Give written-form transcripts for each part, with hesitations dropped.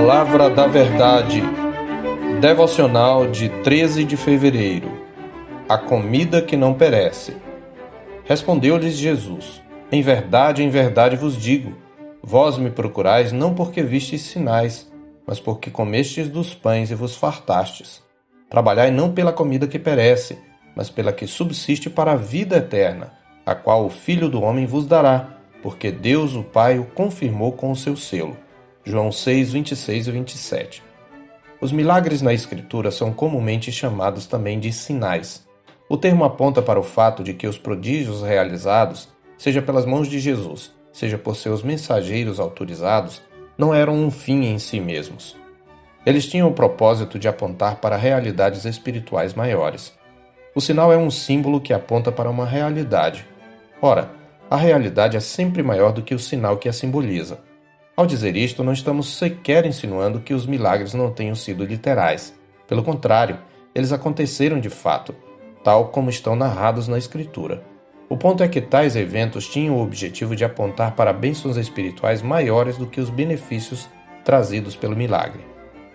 Palavra da Verdade, devocional de 13 de fevereiro. A comida que não perece. Respondeu-lhes Jesus: em verdade vos digo, vós me procurais não porque vistes sinais, mas porque comestes dos pães e vos fartastes. Trabalhai não pela comida que perece, mas pela que subsiste para a vida eterna, a qual o Filho do Homem vos dará, porque Deus o Pai o confirmou com o seu selo. João 6, 26 e 27. Os milagres na Escritura são comumente chamados também de sinais. O termo aponta para o fato de que os prodígios realizados, seja pelas mãos de Jesus, seja por seus mensageiros autorizados, não eram um fim em si mesmos. Eles tinham o propósito de apontar para realidades espirituais maiores. O sinal é um símbolo que aponta para uma realidade. Ora, a realidade é sempre maior do que o sinal que a simboliza. Ao dizer isto, não estamos sequer insinuando que os milagres não tenham sido literais. Pelo contrário, eles aconteceram de fato, tal como estão narrados na Escritura. O ponto é que tais eventos tinham o objetivo de apontar para bênçãos espirituais maiores do que os benefícios trazidos pelo milagre.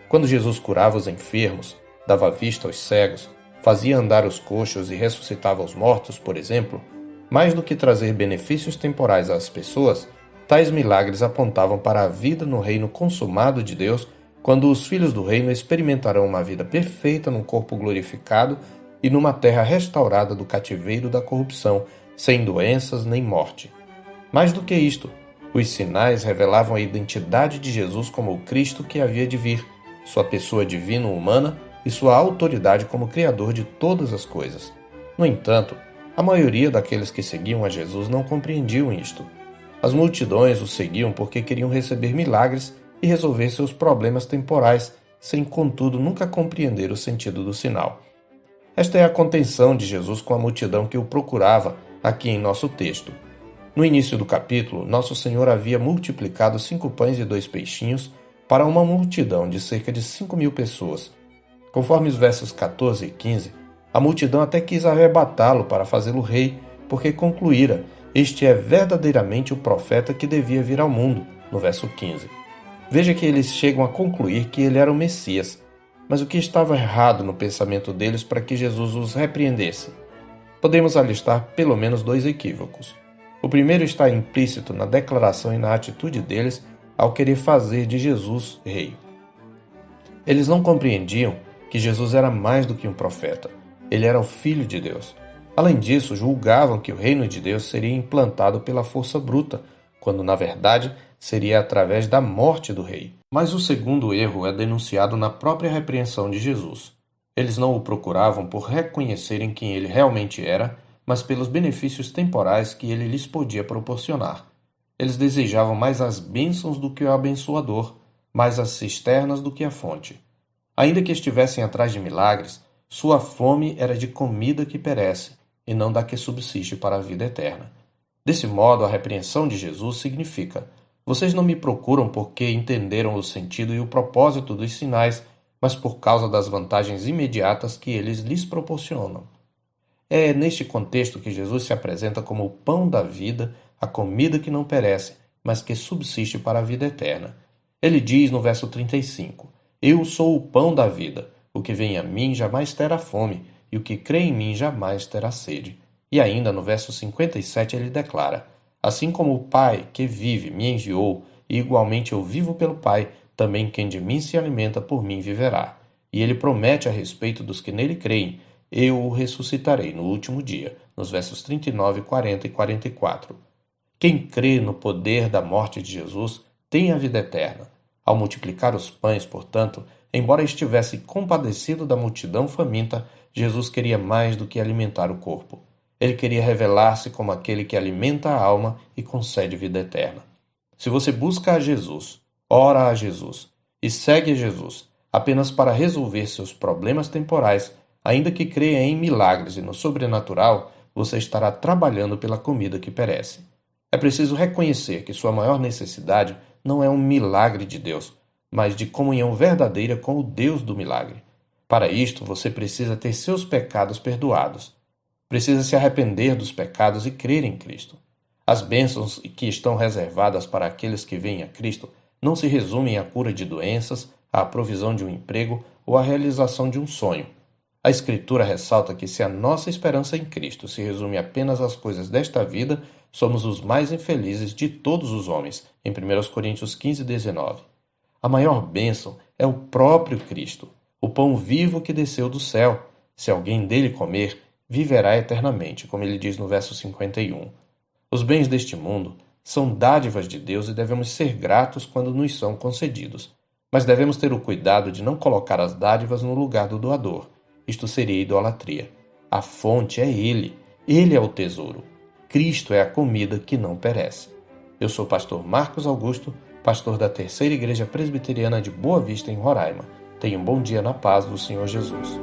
Quando Jesus curava os enfermos, dava vista aos cegos, fazia andar os coxos e ressuscitava os mortos, por exemplo, mais do que trazer benefícios temporais às pessoas, tais milagres apontavam para a vida no reino consumado de Deus, quando os filhos do reino experimentarão uma vida perfeita num corpo glorificado e numa terra restaurada do cativeiro da corrupção, sem doenças nem morte. Mais do que isto, os sinais revelavam a identidade de Jesus como o Cristo que havia de vir, sua pessoa divino-humana e sua autoridade como Criador de todas as coisas. No entanto, a maioria daqueles que seguiam a Jesus não compreendiam isto. As multidões o seguiam porque queriam receber milagres e resolver seus problemas temporais, sem, contudo, nunca compreender o sentido do sinal. Esta é a contenção de Jesus com a multidão que o procurava aqui em nosso texto. No início do capítulo, Nosso Senhor havia multiplicado 5 pães e 2 peixinhos para uma multidão de cerca de 5.000 pessoas. Conforme os versos 14 e 15, a multidão até quis arrebatá-lo para fazê-lo rei, porque concluíra: este é verdadeiramente o profeta que devia vir ao mundo, no verso 15. Veja que eles chegam a concluir que ele era o Messias. Mas o que estava errado no pensamento deles para que Jesus os repreendesse? Podemos alistar pelo menos 2 equívocos. O primeiro está implícito na declaração e na atitude deles ao querer fazer de Jesus rei. Eles não compreendiam que Jesus era mais do que um profeta. Ele era o Filho de Deus. Além disso, julgavam que o reino de Deus seria implantado pela força bruta, quando na verdade seria através da morte do rei. Mas o segundo erro é denunciado na própria repreensão de Jesus. Eles não o procuravam por reconhecerem quem ele realmente era, mas pelos benefícios temporais que ele lhes podia proporcionar. Eles desejavam mais as bênçãos do que o abençoador, mais as cisternas do que a fonte. Ainda que estivessem atrás de milagres, sua fome era de comida que perece, e não da que subsiste para a vida eterna. Desse modo, a repreensão de Jesus significa: vocês não me procuram porque entenderam o sentido e o propósito dos sinais, mas por causa das vantagens imediatas que eles lhes proporcionam. É neste contexto que Jesus se apresenta como o pão da vida, a comida que não perece, mas que subsiste para a vida eterna. Ele diz no verso 35: eu sou o pão da vida, o que vem a mim jamais terá fome, e o que crê em mim jamais terá sede. E ainda no verso 57 ele declara: assim como o Pai que vive me enviou, e igualmente eu vivo pelo Pai, também quem de mim se alimenta por mim viverá. E ele promete a respeito dos que nele creem: eu o ressuscitarei no último dia, nos versos 39, 40 e 44. Quem crê no poder da morte de Jesus tem a vida eterna. Ao multiplicar os pães, portanto, embora estivesse compadecido da multidão faminta, Jesus queria mais do que alimentar o corpo. Ele queria revelar-se como aquele que alimenta a alma e concede vida eterna. Se você busca a Jesus, ora a Jesus e segue a Jesus apenas para resolver seus problemas temporais, ainda que creia em milagres e no sobrenatural, você estará trabalhando pela comida que perece. É preciso reconhecer que sua maior necessidade não é um milagre de Deus, mas de comunhão verdadeira com o Deus do milagre. Para isto, você precisa ter seus pecados perdoados. Precisa se arrepender dos pecados e crer em Cristo. As bênçãos que estão reservadas para aqueles que vêm a Cristo não se resumem à cura de doenças, à provisão de um emprego ou à realização de um sonho. A Escritura ressalta que se a nossa esperança em Cristo se resume apenas às coisas desta vida, somos os mais infelizes de todos os homens, em 1 Coríntios 15:19. A maior bênção é o próprio Cristo, o pão vivo que desceu do céu. Se alguém dele comer, viverá eternamente, como ele diz no verso 51. Os bens deste mundo são dádivas de Deus e devemos ser gratos quando nos são concedidos. Mas devemos ter o cuidado de não colocar as dádivas no lugar do doador. Isto seria idolatria. A fonte é Ele. Ele é o tesouro. Cristo é a comida que não perece. Eu sou o pastor Marcos Augusto, pastor da Terceira Igreja Presbiteriana de Boa Vista, em Roraima. Tenha um bom dia na paz do Senhor Jesus.